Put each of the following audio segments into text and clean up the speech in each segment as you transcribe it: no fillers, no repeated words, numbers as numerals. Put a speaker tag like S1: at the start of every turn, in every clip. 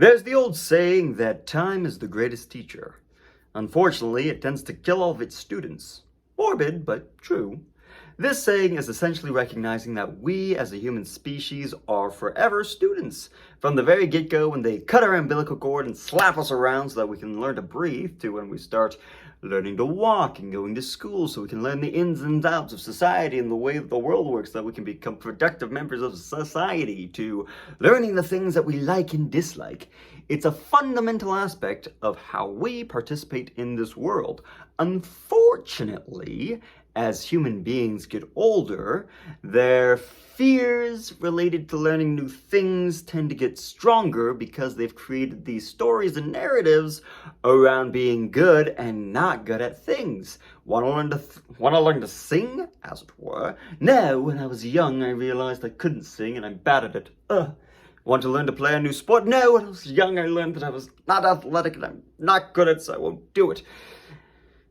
S1: There's the old saying that time is the greatest teacher. Unfortunately, it tends to kill all of its students. Morbid, but true. This saying is essentially recognizing that we as a human species are forever students. From the very get-go, when they cut our umbilical cord and slap us around so that we can learn to breathe, to when we start learning to walk and going to school so we can learn the ins and outs of society and the way that the world works so that we can become productive members of society, to learning the things that we like and dislike. It's a fundamental aspect of how we participate in this world. Unfortunately, as human beings get older, their fears related to learning new things tend to get stronger because they've created these stories and narratives around being good and not good at things. Want to learn to sing, as it were? No, when I was young, I realized I couldn't sing and I'm bad at it. Want to learn to play a new sport? No, when I was young, I learned that I was not athletic and I'm not good at it, so I won't do it.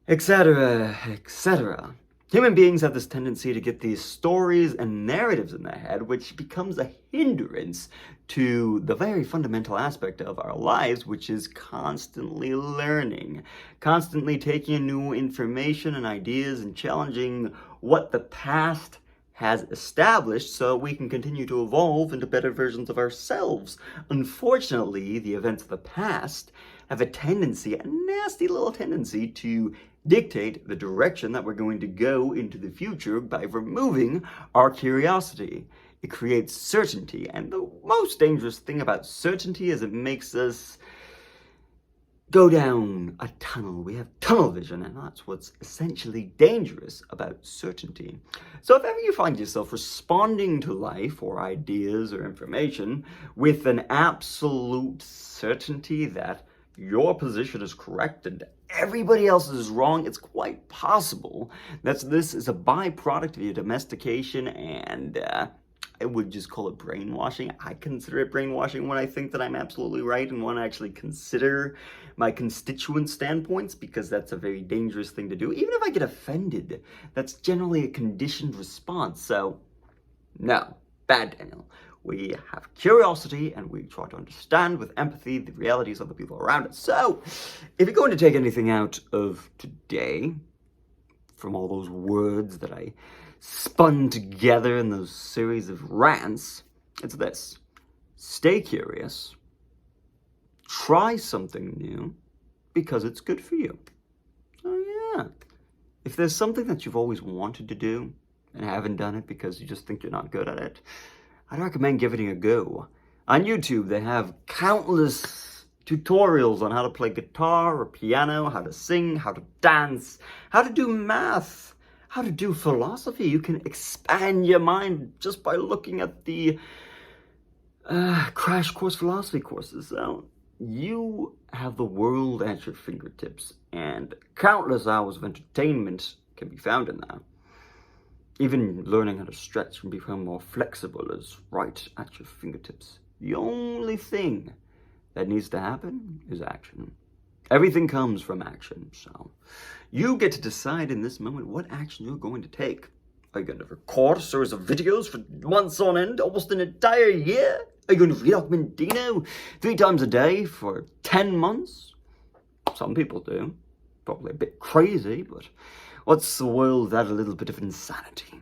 S1: Etc., etc. Human beings have this tendency to get these stories and narratives in their head, which becomes a hindrance to the very fundamental aspect of our lives, which is constantly learning, constantly taking in new information and ideas and challenging what the past has established so we can continue to evolve into better versions of ourselves. Unfortunately, the events of the past have a nasty little tendency to dictate the direction that we're going to go into the future by removing our curiosity. It creates certainty, and the most dangerous thing about certainty is it makes us go down a tunnel. We have tunnel vision, and that's what's essentially dangerous about certainty. So if ever you find yourself responding to life or ideas or information with an absolute certainty that your position is correct and everybody else is wrong, it's quite possible that this is a byproduct of your domestication, and I would just call it brainwashing. I consider it brainwashing when I think that I'm absolutely right and want to actually consider my constituent standpoints, because that's a very dangerous thing to do. Even if I get offended, that's generally a conditioned response. So, no, bad Daniel. We have curiosity and we try to understand with empathy the realities of the people around us. So, if you're going to take anything out of today from all those words that I spun together in those series of rants, it's this: stay curious, try something new because it's good for you. Oh yeah. If there's something that you've always wanted to do and haven't done it because you just think you're not good at it, I'd recommend giving it a go. On YouTube, they have countless tutorials on how to play guitar or piano, how to sing, how to dance, how to do math, how to do philosophy. You can expand your mind just by looking at the Crash Course philosophy courses. So you have the world at your fingertips, and countless hours of entertainment can be found in there. Even learning how to stretch and become more flexible is right at your fingertips. The only thing that needs to happen is action. Everything comes from action, so you get to decide in this moment what action you're going to take. Are you going to record a series of videos for months on end, almost an entire year? Are you going to read Mendino 3 times a day for 10 months? Some people do. Probably a bit crazy, but what's the world without a little bit of insanity?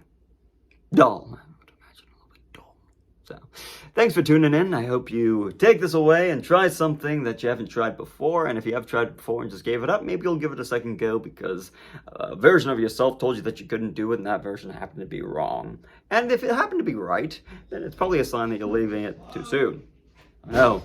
S1: Dull. I would imagine a little bit dull. So, thanks for tuning in. I hope you take this away and try something that you haven't tried before. And if you have tried it before and just gave it up, maybe you'll give it a second go because a version of yourself told you that you couldn't do it and that version happened to be wrong. And if it happened to be right, then it's probably a sign that you're leaving it too soon. I know.